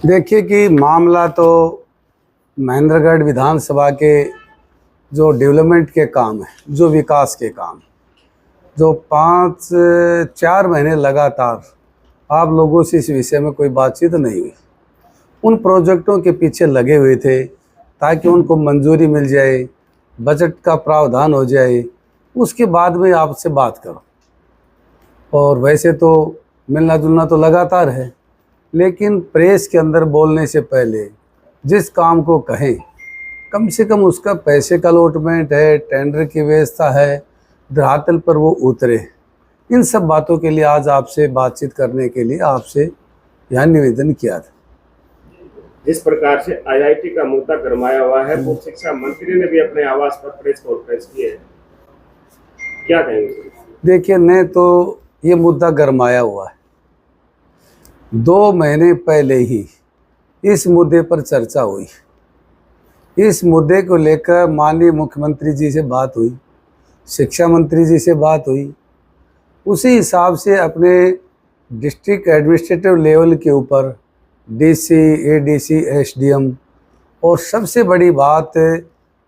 देखिए कि मामला तो महेंद्रगढ़ विधानसभा के जो डेवलपमेंट के काम है, जो विकास के काम, जो 4 महीने लगातार आप लोगों से इस विषय में कोई बातचीत नहीं हुई। उन प्रोजेक्टों के पीछे लगे हुए थे ताकि उनको मंजूरी मिल जाए, बजट का प्रावधान हो जाए, उसके बाद में आपसे बात करो। और वैसे तो मिलना जुलना तो लगातार है, लेकिन प्रेस के अंदर बोलने से पहले जिस काम को कहें, कम से कम उसका पैसे का अलॉटमेंट है, टेंडर की व्यवस्था है, धरातल पर वो उतरे। इन सब बातों के लिए आज आपसे बातचीत करने के लिए आपसे यहाँ निवेदन किया था। जिस प्रकार से आईआईटी का मुद्दा गरमाया हुआ है, पूर्व शिक्षा मंत्री ने भी अपने आवास पर प्रेस कॉन्फ्रेंस की है, क्या कहेंगे? देखिए, ने तो ये मुद्दा गरमाया हुआ है। 2 महीने पहले ही इस मुद्दे पर चर्चा हुई। इस मुद्दे को लेकर माननीय मुख्यमंत्री जी से बात हुई, शिक्षा मंत्री जी से बात हुई। उसी हिसाब से अपने डिस्ट्रिक्ट एडमिनिस्ट्रेटिव लेवल के ऊपर डीसी, एडीसी, एसडीएम और सबसे बड़ी बात,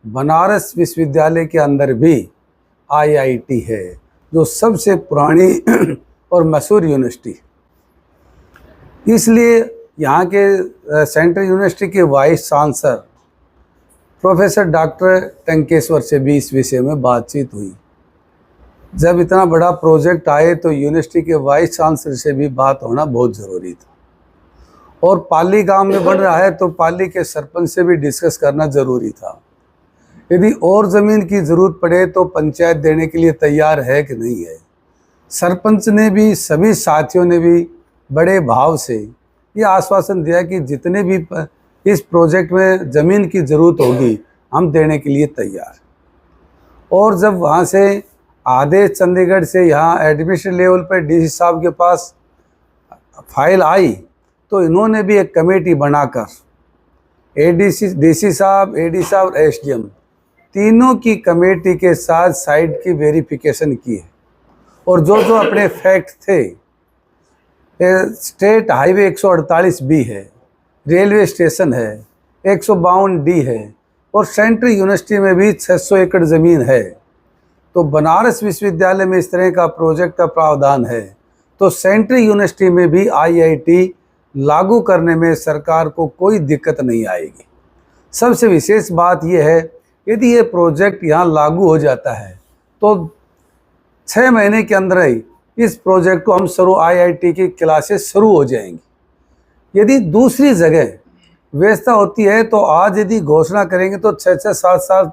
बनारस विश्वविद्यालय के अंदर भी आईआईटी है, जो सबसे पुरानी और मशहूर यूनिवर्सिटी। इसलिए यहाँ के सेंट्रल यूनिवर्सिटी के vice chancellor professor doctor Tankeshwar से भी इस विषय में बातचीत हुई। जब इतना बड़ा प्रोजेक्ट आए तो यूनिवर्सिटी के वाइस चांसलर से भी बात होना बहुत ज़रूरी था। और पाली गांव में बन रहा है तो पाली के सरपंच से भी डिस्कस करना ज़रूरी था। यदि और ज़मीन की ज़रूरत पड़े तो पंचायत देने के लिए तैयार है कि नहीं है। सरपंच ने भी, सभी साथियों ने भी बड़े भाव से ये आश्वासन दिया कि जितने भी इस प्रोजेक्ट में ज़मीन की ज़रूरत होगी हम देने के लिए तैयार। और जब वहाँ से आदेश चंडीगढ़ से यहाँ एडमिनिस्ट्रेटिव लेवल पर डीसी साहब के पास फाइल आई तो इन्होंने भी एक कमेटी बनाकर डीसी साहब, एडी साहब और एसडीएम तीनों की कमेटी के साथ साइट की वेरिफिकेशन की है। और जो जो अपने फैक्ट थे, स्टेट हाईवे 148 बी है, रेलवे स्टेशन है, 152 डी है और सेंट्रल यूनिवर्सिटी में भी 600 एकड़ ज़मीन है। तो बनारस विश्वविद्यालय में इस तरह का प्रोजेक्ट का प्रावधान है, तो सेंट्रल यूनिवर्सिटी में भी आईआईटी लागू करने में सरकार को कोई दिक्कत नहीं आएगी। सबसे विशेष बात यह है, यदि ये प्रोजेक्ट यहाँ लागू हो जाता है तो 6 महीने के अंदर ही इस प्रोजेक्ट को हम शुरू आईआईटी की क्लासेस शुरू हो जाएंगी। यदि दूसरी जगह व्यवस्था होती है तो आज यदि घोषणा करेंगे तो 6-7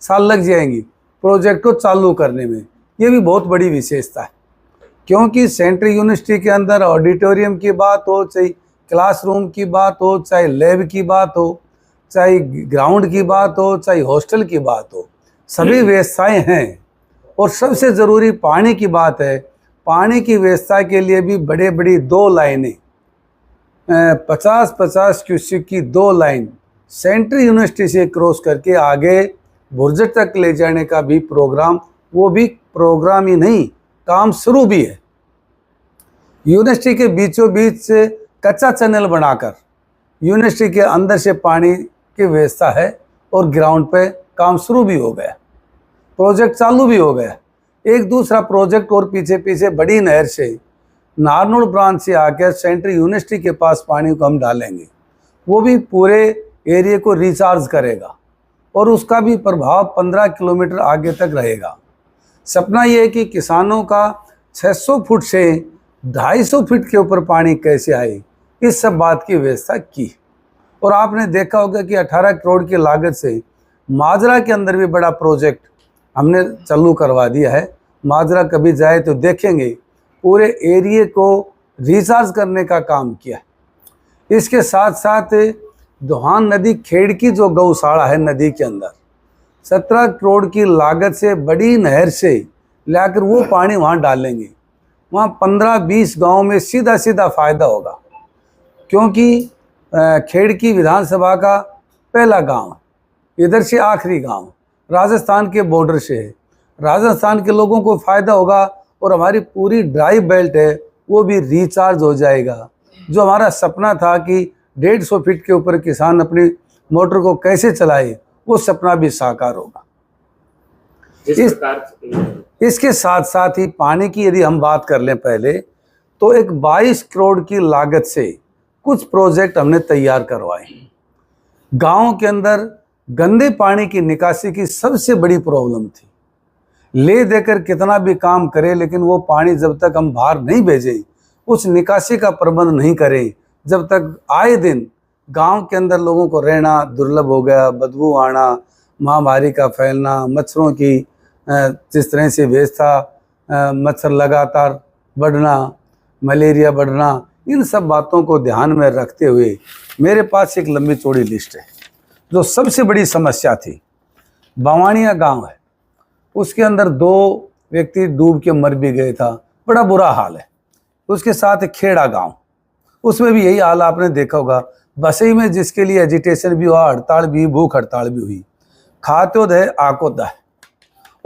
साल लग जाएंगी प्रोजेक्ट को चालू करने में। ये भी बहुत बड़ी विशेषता है, क्योंकि सेंट्रल यूनिवर्सिटी के अंदर ऑडिटोरियम की बात हो, चाहे क्लासरूम की बात हो, चाहे लैब की बात हो, चाहे ग्राउंड की बात हो, चाहे हॉस्टल की बात हो, सभी व्यवस्थाएं हैं। और सबसे ज़रूरी पानी की बात है। पानी की व्यवस्था के लिए भी बड़े बड़ी 2 लाइनें, 50-50 क्यूसेक की 2 लाइन सेंट्रल यूनिवर्सिटी से क्रॉस करके आगे बुर्ज तक ले जाने का भी प्रोग्राम, वो भी प्रोग्राम ही नहीं, काम शुरू भी है। यूनिवर्सिटी के बीचों बीच से कच्चा चैनल बनाकर यूनिवर्सिटी के अंदर से पानी की व्यवस्था है और ग्राउंड पे काम शुरू भी हो गया, प्रोजेक्ट चालू भी हो गया। एक दूसरा प्रोजेक्ट और पीछे पीछे बड़ी नहर से नारनौल ब्रांच से आकर सेंट्रल यूनिवर्सिटी के पास पानी को हम डालेंगे, वो भी पूरे एरिया को रिचार्ज करेगा और उसका भी प्रभाव 15 किलोमीटर आगे तक रहेगा। सपना ये है कि किसानों का 600 फुट से 250 फीट के ऊपर पानी कैसे आए, इस सब बात की व्यवस्था की। और आपने देखा होगा कि 18 करोड़ की लागत से माजरा के अंदर भी बड़ा प्रोजेक्ट हमने चालू करवा दिया है। माजरा कभी जाए तो देखेंगे, पूरे एरिए को रिचार्ज करने का काम किया। इसके साथ साथ दोहान नदी खेड़ की जो गौशाला है नदी के अंदर, 17 करोड़ की लागत से बड़ी नहर से लाकर वो पानी वहाँ डालेंगे। वहाँ 15-20 गाँव में सीधा सीधा फ़ायदा होगा, क्योंकि खेड़ की विधानसभा का पहला गांव है, इधर से आखिरी गांव राजस्थान के बॉर्डर से है। राजस्थान के लोगों को फ़ायदा होगा और हमारी पूरी ड्राई बेल्ट है वो भी रिचार्ज हो जाएगा। जो हमारा सपना था कि 150 फीट के ऊपर किसान अपनी मोटर को कैसे चलाए, वो सपना भी साकार होगा। इसके साथ साथ ही पानी की यदि हम बात कर लें पहले, तो एक 22 करोड़ की लागत से कुछ प्रोजेक्ट हमने तैयार करवाए। गांव के अंदर गंदे पानी की निकासी की सबसे बड़ी प्रॉब्लम थी। ले देकर कितना भी काम करे, लेकिन वो पानी जब तक हम बाहर नहीं भेजें, उस निकासी का प्रबंध नहीं करें, जब तक आए दिन गांव के अंदर लोगों को रहना दुर्लभ हो गया, बदबू आना, महामारी का फैलना, मच्छरों की जिस तरह से व्यवस्था, मच्छर लगातार बढ़ना, मलेरिया बढ़ना, इन सब बातों को ध्यान में रखते हुए मेरे पास एक लंबी चौड़ी लिस्ट है। जो सबसे बड़ी समस्या थी, बावानिया गांव है, उसके अंदर 2 व्यक्ति डूब के मर भी गए था, बड़ा बुरा हाल है। उसके साथ एक खेड़ा गांव, उसमें भी यही हाल आपने देखा होगा। बसई में जिसके लिए एजिटेशन भी हुआ, हड़ताल भी, भूख हड़ताल भी हुई। खात्योद है, आकोदा है,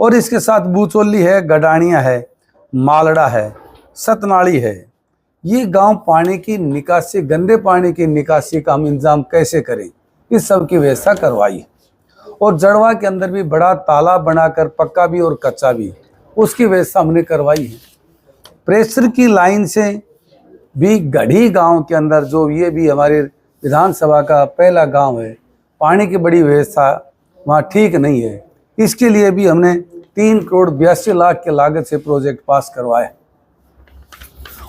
और इसके साथ बूचोली है, गडानिया है, मालड़ा है, सतनाड़ी है। ये गांव पानी की निकासी, गंदे पानी की निकासी का हम इंतजाम कैसे करें, इस सब की व्यवस्था करवाई। और जड़वा के अंदर भी बड़ा तालाब बनाकर, पक्का भी और कच्चा भी, उसकी व्यवस्था हमने करवाई है। प्रेशर की लाइन से भी गढ़ी गांव के अंदर, जो ये भी हमारे विधानसभा का पहला गांव है, पानी की बड़ी व्यवस्था वहाँ ठीक नहीं है। इसके लिए भी हमने 3 करोड़ 82 लाख के लागत से प्रोजेक्ट पास करवाए।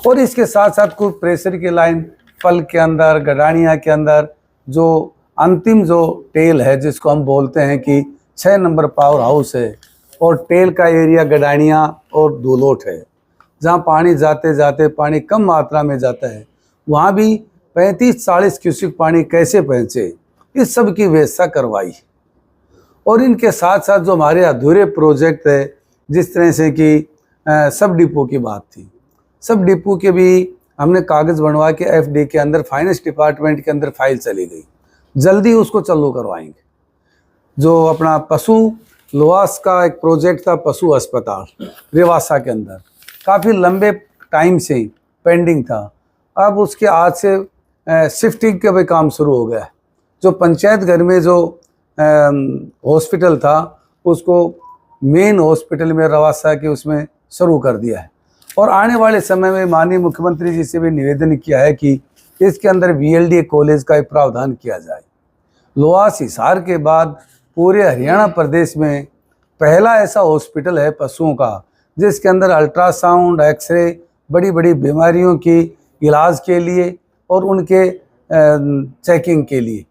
और इसके साथ साथ कुछ प्रेशर की लाइन पल के अंदर, गडानिया के अंदर, जो अंतिम जो टेल है, जिसको हम बोलते हैं कि 6 नंबर पावर हाउस है, और टेल का एरिया गडानिया और दूलोट है, जहाँ पानी जाते जाते पानी कम मात्रा में जाता है, वहाँ भी 35-40 क्यूसेक पानी कैसे पहुँचे, इस सब की व्यवस्था करवाई। और इनके साथ साथ जो हमारे अधूरे प्रोजेक्ट है, जिस तरह से कि सब डिपो की बात थी, सब डिपो के भी हमने कागज़ बनवा के एफडी के अंदर, फाइनेंस डिपार्टमेंट के अंदर फाइल चली गई, जल्दी उसको चालू करवाएंगे। जो अपना पशु लोहास का एक प्रोजेक्ट था, पशु अस्पताल रेवासा के अंदर, काफ़ी लंबे टाइम से पेंडिंग था, अब उसके आज से शिफ्टिंग का भी काम शुरू हो गया है। जो पंचायत घर में जो हॉस्पिटल था, उसको मेन हॉस्पिटल में रवासा के उसमें शुरू कर दिया है। और आने वाले समय में माननीय मुख्यमंत्री जी से भी निवेदन किया है कि इसके अंदर VLD कॉलेज का प्रावधान किया जाए। लोहास हिसार के बाद पूरे हरियाणा प्रदेश में पहला ऐसा हॉस्पिटल है पशुओं का, जिसके अंदर अल्ट्रासाउंड, एक्सरे, बड़ी बड़ी बीमारियों की इलाज के लिए और उनके चेकिंग के लिए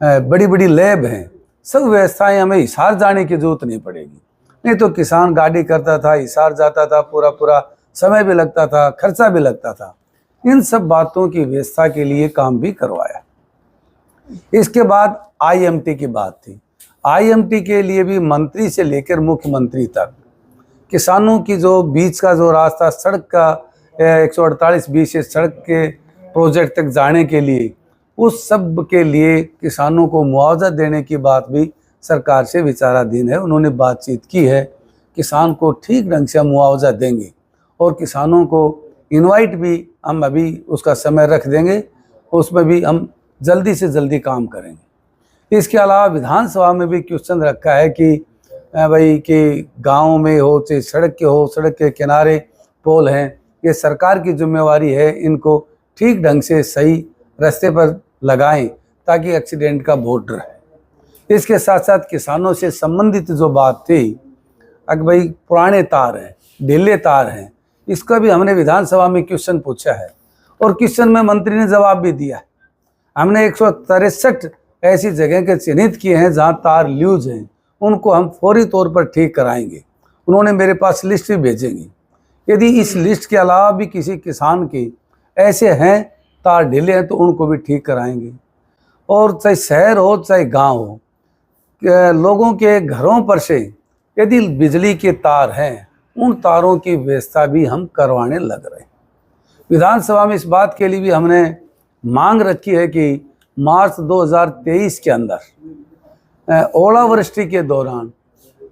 बड़ी बड़ी लैब हैं। सब व्यवस्थाएं, हमें हिसार जाने की जरूरत नहीं पड़ेगी। नहीं तो किसान गाड़ी करता था, हिसार जाता था, पूरा समय भी लगता था, खर्चा भी लगता था। इन सब बातों की व्यवस्था के लिए काम भी करवाया। इसके बाद IMT की बात थी। IMT के लिए भी मंत्री से लेकर मुख्यमंत्री तक किसानों की जो बीच का जो रास्ता, सड़क का 148B से सड़क के प्रोजेक्ट तक जाने के लिए, उस सब के लिए किसानों को मुआवजा देने की बात भी सरकार से विचाराधीन है। उन्होंने बातचीत की है, किसान को ठीक ढंग से मुआवजा देंगे, और किसानों को इनवाइट भी हम अभी उसका समय रख देंगे, उसमें भी हम जल्दी से जल्दी काम करेंगे। इसके अलावा विधानसभा में भी क्वेश्चन रखा है कि भाई कि गाँव में हो चाहे सड़क के हो, सड़क के किनारे पोल हैं, ये सरकार की जिम्मेवारी है, इनको ठीक ढंग से सही रास्ते पर लगाएं ताकि एक्सीडेंट का बहुत डर है। इसके साथ साथ किसानों से संबंधित जो बात थी, अगर भाई पुराने तार हैं, ढीले तार हैं, इसका भी हमने विधानसभा में क्वेश्चन पूछा है, और क्वेश्चन में मंत्री ने जवाब भी दिया है। हमने 163 ऐसी जगह के चिन्हित किए हैं जहां तार लूज हैं, उनको हम फौरी तौर पर ठीक कराएंगे। उन्होंने मेरे पास लिस्ट भी भेजेंगी। यदि इस लिस्ट के अलावा भी किसी किसान के ऐसे हैं तार ढीले हैं, तो उनको भी ठीक कराएंगे। और चाहे शहर हो चाहे गांव हो, लोगों के घरों पर से यदि बिजली के तार हैं, उन तारों की व्यवस्था भी हम करवाने लग रहे हैं। विधानसभा में इस बात के लिए भी हमने मांग रखी है कि मार्च 2023 के अंदर ओलावृष्टि के दौरान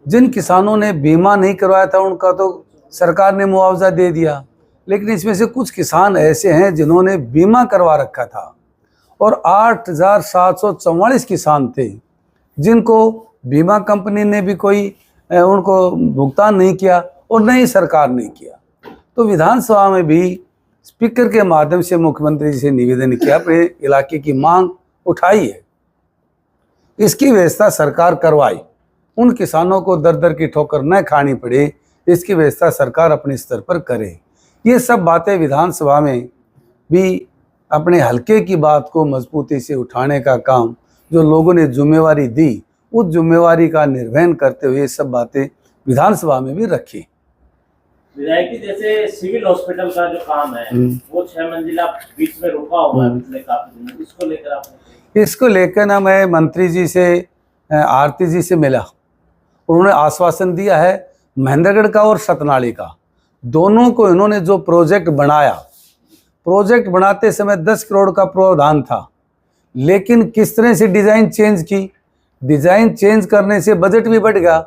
जिन किसानों ने बीमा नहीं करवाया था, उनका तो सरकार ने मुआवजा दे दिया, लेकिन इसमें से कुछ किसान ऐसे हैं जिन्होंने बीमा करवा रखा था और 8,744 किसान थे जिनको बीमा कंपनी ने भी कोई उनको भुगतान नहीं किया और न ही सरकार ने किया। तो विधानसभा में भी स्पीकर के माध्यम से मुख्यमंत्री जी से निवेदन किया, अपने इलाके की मांग उठाई है, इसकी व्यवस्था सरकार करवाए, उन किसानों को दर दर की ठोकर न खानी पड़े, इसकी व्यवस्था सरकार अपने स्तर पर करे। ये सब बातें विधानसभा में भी अपने हल्के की बात को मजबूती से उठाने का काम जो लोगों ने जिम्मेवारी दी, उस जिम्मेवारी का निर्वहन करते हुए ये सब बातें विधानसभा में भी रखी। विधायक जी, जैसे सिविल हॉस्पिटल का जो काम है वो 6 मंजिला बीच में रुका हुआ है पिछले काफी दिनों, इसको लेकर ना मैं मंत्री जी से, आरती जी से मिला, उन्होंने आश्वासन दिया है महेंद्रगढ़ का और सतनाली का दोनों को इन्होंने जो प्रोजेक्ट बनाया, प्रोजेक्ट बनाते समय 10 करोड़ का प्रावधान था, लेकिन किस तरह से डिज़ाइन चेंज की, डिज़ाइन चेंज करने से बजट भी बढ़ गया।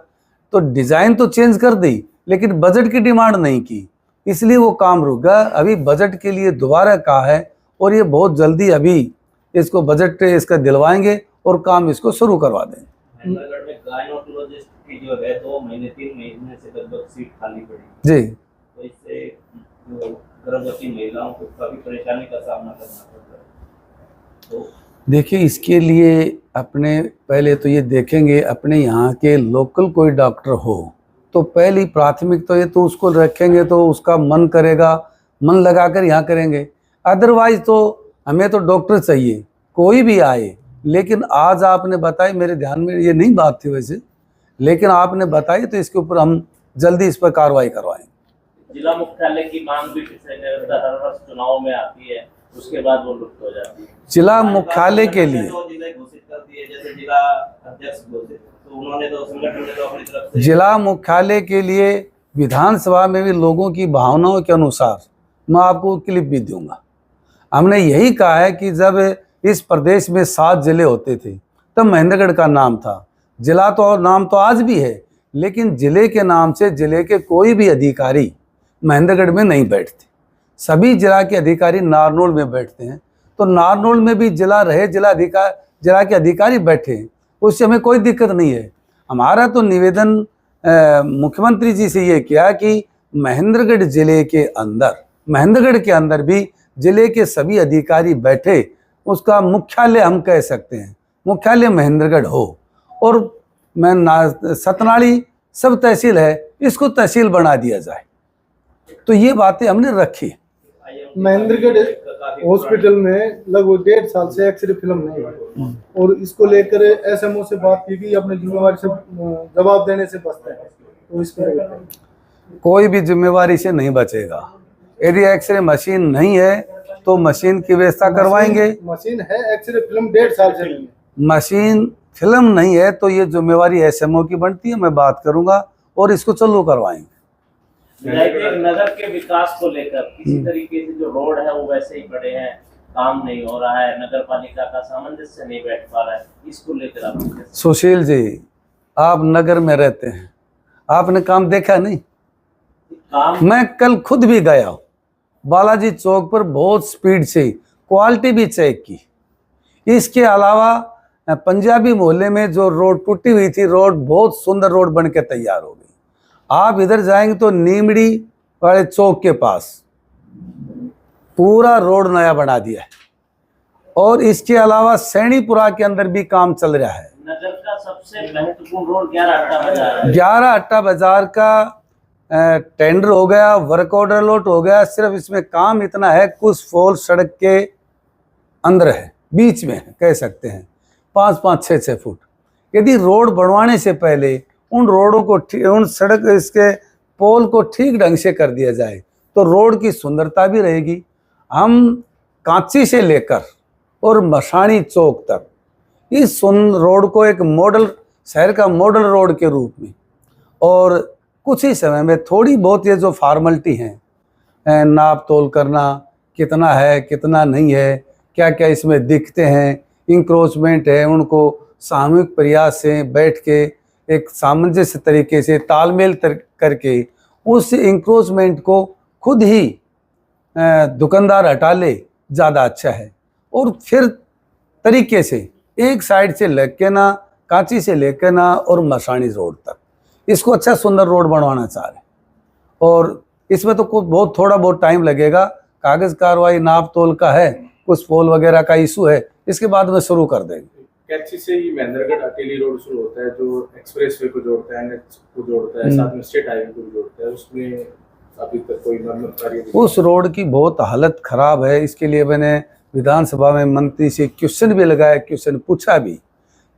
तो डिज़ाइन तो चेंज कर दी लेकिन बजट की डिमांड नहीं की, इसलिए वो काम रुक गया। अभी बजट के लिए दोबारा कहा है और ये बहुत जल्दी अभी इसको बजट इसका दिलवाएंगे और काम इसको शुरू करवा देंगे। महेंद्रगढ़ में गायनोकोलॉजिस्ट की जो है 2 महीने 3 महीने से लगभग सीट खाली पड़ी जी, तो इससे जो गर्भवती महिलाओं को काफी परेशानी का सामना करना पड़ता है। तो देखिए, इसके लिए अपने पहले तो ये देखेंगे अपने यहाँ के लोकल कोई डॉक्टर हो तो पहली प्राथमिक तो ये तो उसको रखेंगे तो उसका मन करेगा, मन लगाकर यहाँ करेंगे। अदरवाइज तो हमें तो डॉक्टर चाहिए, कोई भी आए। लेकिन आज आपने बताई, मेरे ध्यान में ये नहीं बात थी वैसे, लेकिन आपने बताई तो इसके ऊपर हम जल्दी इस पर कार्रवाई करवाएंगे। जिला मुख्यालय की मांग भी हर वर्ष चुनाव में आती है, उसके बाद वो लुप्त हो जाती है। जिला मुख्यालय के लिए जिला घोषित कर दिए, जैसे जिला अध्यक्ष घोषित, तो उन्होंने तो संगठन ने तो अपनी तरफ से जिला मुख्यालय के लिए विधानसभा में भी लोगों की भावनाओं के अनुसार मैं आपको क्लिप भी दूंगा। हमने यही कहा है कि जब इस प्रदेश में 7 जिले होते थे तब महेंद्रगढ़ का नाम था, जिला तो और नाम तो आज भी है, लेकिन जिले के नाम से जिले के कोई भी अधिकारी महेंद्रगढ़ में नहीं बैठते, सभी जिला के अधिकारी नारनौल में बैठते हैं। तो नारनौल में भी जिला रहे, जिला के अधिकारी बैठे, उससे हमें कोई दिक्कत नहीं है। हमारा तो निवेदन मुख्यमंत्री जी से ये किया कि महेंद्रगढ़ जिले के अंदर, महेंद्रगढ़ के अंदर भी जिले के सभी अधिकारी बैठे, उसका मुख्यालय हम कह सकते हैं, मुख्यालय महेंद्रगढ़ हो। और सतनाली सब तहसील है, इसको तहसील बना दिया जाए। तो ये बातें हमने रखी। महेंद्रगढ़ हॉस्पिटल में लगभग 1.5 साल से एक्सरे फिल्म नहीं है और इसको लेकर एसएमओ से बात की गई, अपनी जिम्मेवारी से जवाब देने से बचते हैं, तो इसको कोई भी जिम्मेवारी से नहीं बचेगा। यदि एक्सरे मशीन नहीं है तो मशीन की व्यवस्था करवाएंगे। मशीन है, एक्सरे फिल्म 1.5 साल से नहीं है। मशीन फिल्म नहीं है तो ये जिम्मेवारी एसएमओ की बनती है, मैं बात करूंगा और इसको चालू करवाएंगे। नगर के विकास को लेकर किसी तरीके से जो रोड है वो वैसे ही पड़े हैं, काम नहीं हो रहा है, नगर पालिका का सामंजस्य नहीं बैठ पा रहा है, इसको लेकर आप? सुशील जी, आप नगर में रहते हैं, आपने काम देखा नहीं? काम मैं कल खुद भी गया बालाजी चौक पर, बहुत स्पीड से क्वालिटी भी चेक की। इसके अलावा पंजाबी मोहल्ले में जो रोड टूटी हुई थी, रोड बहुत सुंदर रोड बन के तैयार हो गई। आप इधर जाएंगे तो नीमड़ी वाले चौक के पास पूरा रोड नया बना दिया है। और इसके अलावा सैनीपुरा के अंदर भी काम चल रहा है। नगर का सबसे महत्वपूर्ण रोड 11 अट्टा बाजार है। 11 अट्टा बाजार का टेंडर हो गया, वर्क ऑर्डर अलॉट हो गया। सिर्फ इसमें काम इतना है, कुछ फोल सड़क के अंदर है, बीच में है, कह सकते हैं 5-5, 6-6 फुट। यदि रोड बनवाने से पहले उन रोडों को, उन सड़क इसके पोल को ठीक ढंग से कर दिया जाए तो रोड की सुंदरता भी रहेगी। हम कांची से लेकर और मशानी चौक तक इस रोड को एक मॉडल, शहर का मॉडल रोड के रूप में, और कुछ ही समय में थोड़ी बहुत ये जो फॉर्मेलिटी हैं, नाप तोल करना, कितना है कितना नहीं है, क्या क्या इसमें दिखते हैं, इंक्रोचमेंट है, उनको सामूहिक प्रयास से बैठ के एक सामंजस्य तरीके से तालमेल करके उस इंक्रोचमेंट को खुद ही दुकानदार हटा ले, ज़्यादा अच्छा है। और फिर तरीके से, एक साइड से लेके ना कांची से लेकर ना और मसाणी रोड तक इसको अच्छा सुंदर रोड बनवाना चाह रहे। और इसमें तो कुछ बहुत थोड़ा बहुत टाइम लगेगा, कागज कार्रवाई नाप तोल का है, कुछ पोल वगैरह का इशू है, इसके बाद में शुरू कर देंगे। कैथी से ही महेंद्रगढ़ अकेली रोड शुरू होता है जो एक्सप्रेसवे को जोड़ता है, एनएच को जोड़ता है, साथ में स्टेट हाईवे को भी जोड़ता है, उसमें अभी तक कोई मरम्मत कार्य उस रोड की बहुत हालत खराब है। इसके लिए मैंने विधानसभा में मंत्री से क्वेश्चन भी लगाया, क्वेश्चन पूछा भी।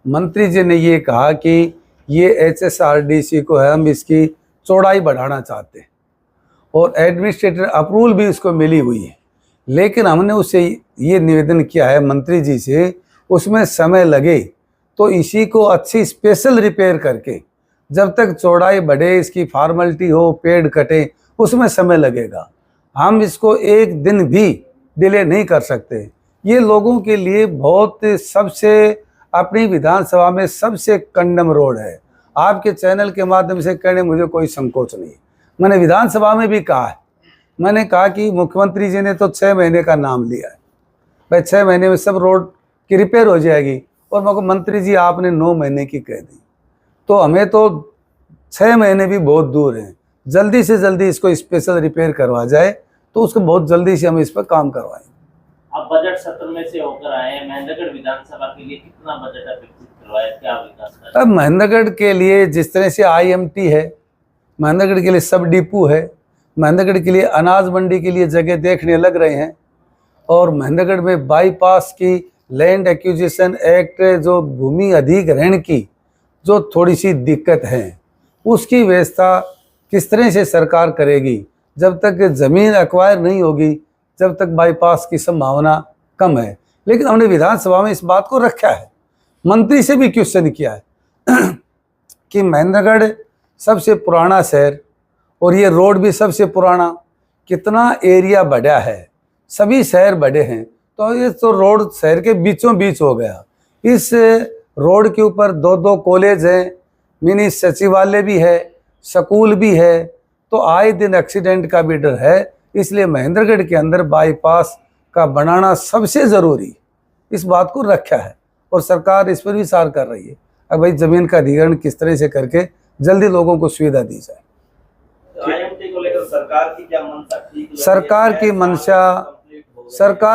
मंत्री जी ने ये कहा कि ये HSRDC को है, हम इसकी चौड़ाई बढ़ाना चाहते हैं और एडमिनिस्ट्रेटर अप्रूवल भी इसको मिली हुई है, लेकिन हमने उससे ये निवेदन किया है मंत्री जी से, उसमें समय लगे तो इसी को अच्छी स्पेशल रिपेयर करके, जब तक चौड़ाई बढ़े, इसकी फॉर्मेलिटी हो, पेड़ कटे, उसमें समय लगेगा। हम इसको एक दिन भी डिले नहीं कर सकते। ये लोगों के लिए बहुत सबसे अपनी विधानसभा में सबसे कंडम रोड है। आपके चैनल के माध्यम से कहने मुझे कोई संकोच नहीं। मैंने विधानसभा में भी कहा है, मैंने कहा कि मुख्यमंत्री जी ने तो 6 महीने का नाम लिया है, भाई 6 महीने में सब रोड की रिपेयर हो जाएगी, और मेरे को मंत्री जी आपने 9 महीने की कह दी, तो हमें तो 6 महीने भी बहुत दूर हैं। जल्दी से जल्दी इसको स्पेशल रिपेयर करवा जाए तो उसको बहुत जल्दी से हम इस पर काम करवाएंगे। अब बजट सत्र में से होकर आए हैं, महेंद्रगढ़ विधानसभा के लिए कितना बजट अपेक्षित करवाया, क्या विकास कर? अब महेंद्रगढ़ के लिए जिस तरह से IMT है, महेंद्रगढ़ के लिए सब डिपो है, महेंद्रगढ़ के लिए अनाज मंडी के लिए जगह देखने लग रहे हैं, और महेंद्रगढ़ में बाईपास की लैंड एक्विजिशन एक्ट जो भूमि अधिग्रहण की जो थोड़ी सी दिक्कत है, उसकी व्यवस्था किस तरह से सरकार करेगी। जब तक ज़मीन एक्वायर नहीं होगी, जब तक बाईपास की संभावना कम है। लेकिन हमने विधानसभा में इस बात को रखा है, मंत्री से भी क्वेश्चन किया है कि महेंद्रगढ़ सबसे पुराना शहर और ये रोड भी सबसे पुराना, कितना एरिया बढ़ा है, सभी शहर बड़े हैं, तो ये तो रोड शहर के बीचों बीच हो गया। इस रोड के ऊपर 2-2 कॉलेज हैं, मिनी सचिवालय भी है, स्कूल भी है, तो आए दिन एक्सीडेंट का भी डर है। इसलिए महेंद्रगढ़ के अंदर बाईपास का बनाना सबसे ज़रूरी, इस बात को रखा है और सरकार इस पर विचार कर रही है। अब भाई ज़मीन का अधिग्रहण किस तरह से करके जल्दी लोगों को सुविधा दी जाए। IMT को लेकर सरकार की क्या मंशा ठीक लगी है? सरकार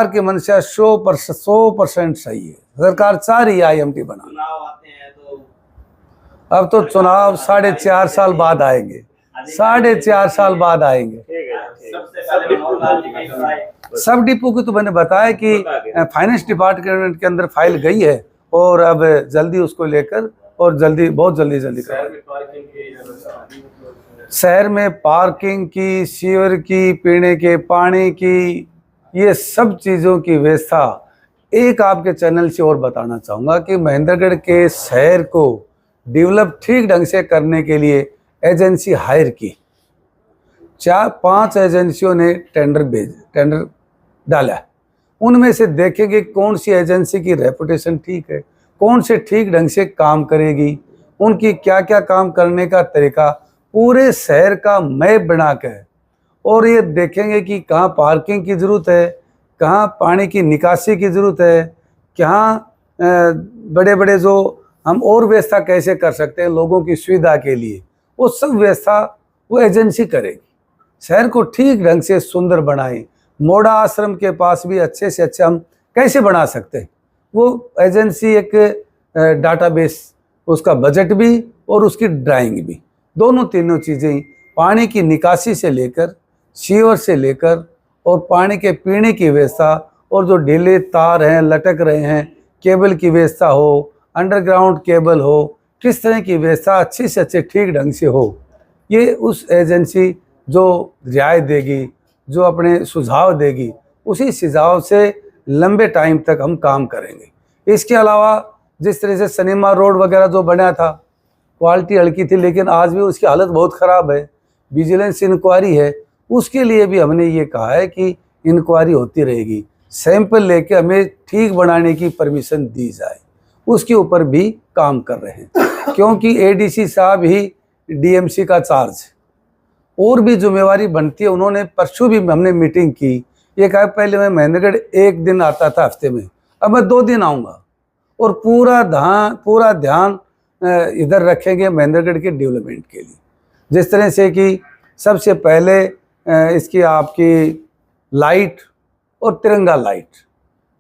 की मंशा 100% सही है। सरकार चाह रही है IMT बनाना। चुनाव आते हैं तो अब तो चुनाव 4.5 साल बाद आएंगे, 4.5 साल बाद आएंगे। सबसे पहले मोहनलाल जी का आए। सब डिपो की तो मैंने बताया कि फाइनेंस डिपार्टमेंट के अंदर फाइल गई है और अब जल्दी उसको लेकर और जल्दी बहुत जल्दी शहर में पार्किंग की, सीवर की, पीने के पानी की, ये सब चीज़ों की व्यवस्था। एक आपके चैनल से और बताना चाहूँगा कि महेंद्रगढ़ के शहर को डेवलप ठीक ढंग से करने के लिए एजेंसी हायर की, 4-5 एजेंसियों ने टेंडर डाला। उनमें से देखेंगे कौन सी एजेंसी की रेपुटेशन ठीक है, कौन से ठीक ढंग से काम करेगी, उनकी क्या क्या काम करने का तरीका, पूरे शहर का मैप बना कर, और ये देखेंगे कि कहाँ पार्किंग की ज़रूरत है, कहाँ पानी की निकासी की ज़रूरत है, कहाँ बड़े बड़े जो हम और व्यवस्था कैसे कर सकते हैं लोगों की सुविधा के लिए, वो सब व्यवस्था वो एजेंसी करेगी। शहर को ठीक ढंग से सुंदर बनाए। मोड़ा आश्रम के पास भी अच्छे से अच्छा हम कैसे बना सकते हैं, वो एजेंसी एक डाटाबेस, उसका बजट भी और उसकी ड्राइंग भी, दोनों तीनों चीज़ें, पानी की निकासी से लेकर, सीवर से लेकर और पानी के पीने की व्यवस्था, और जो ढीले तार हैं लटक रहे हैं, केबल की व्यवस्था हो, अंडरग्राउंड केबल हो, किस तरह की व्यवस्था अच्छी से अच्छे ठीक ढंग से हो, ये उस एजेंसी जो रियायत देगी, जो अपने सुझाव देगी, उसी सुझाव से लंबे टाइम तक हम काम करेंगे। इसके अलावा जिस तरह से सिनेमा रोड वगैरह जो बना था, क्वालिटी हल्की थी, लेकिन आज भी उसकी हालत बहुत ख़राब है। विजिलेंस इंक्वायरी है, उसके लिए भी हमने ये कहा है कि इंक्वायरी होती रहेगी, सैंपल लेके हमें ठीक बनाने की परमिशन दी जाए, उसके ऊपर भी काम कर रहे हैं। क्योंकि ADC साहब ही DMC का चार्ज, और भी जिम्मेवारी बनती है। उन्होंने परसों भी हमने मीटिंग की, ये कहा पहले मैं महेंद्रगढ़ 1 दिन आता था हफ्ते में, अब मैं 2 दिन आऊँगा। और पूरा ध्यान इधर रखेंगे महेंद्रगढ़ के डेवलपमेंट के लिए। जिस तरह से कि सबसे पहले इसकी आपकी लाइट और तिरंगा लाइट,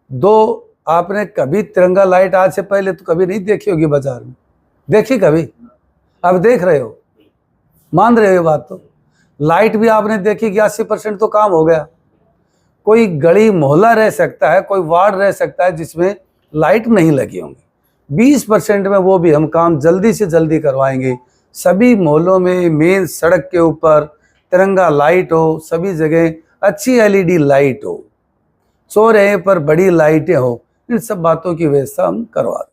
दो आपने कभी तिरंगा लाइट आज से पहले तो कभी नहीं देखी होगी बाजार में, देखी कभी? अब देख रहे हो, मान रहे हो ये बात? तो लाइट भी आपने देखी कि 80% तो काम हो गया। कोई गली मोहल्ला रह सकता है, कोई वार्ड रह सकता है जिसमें लाइट नहीं लगी होंगी, 20% में वो भी हम काम जल्दी से जल्दी करवाएंगे। सभी मोहल्लों में मेन सड़क के ऊपर तिरंगा लाइट हो, सभी जगह अच्छी LED लाइट हो, चौराहे पर बड़ी लाइटें हो, इन सब बातों की व्यवस्था हम करवा दें।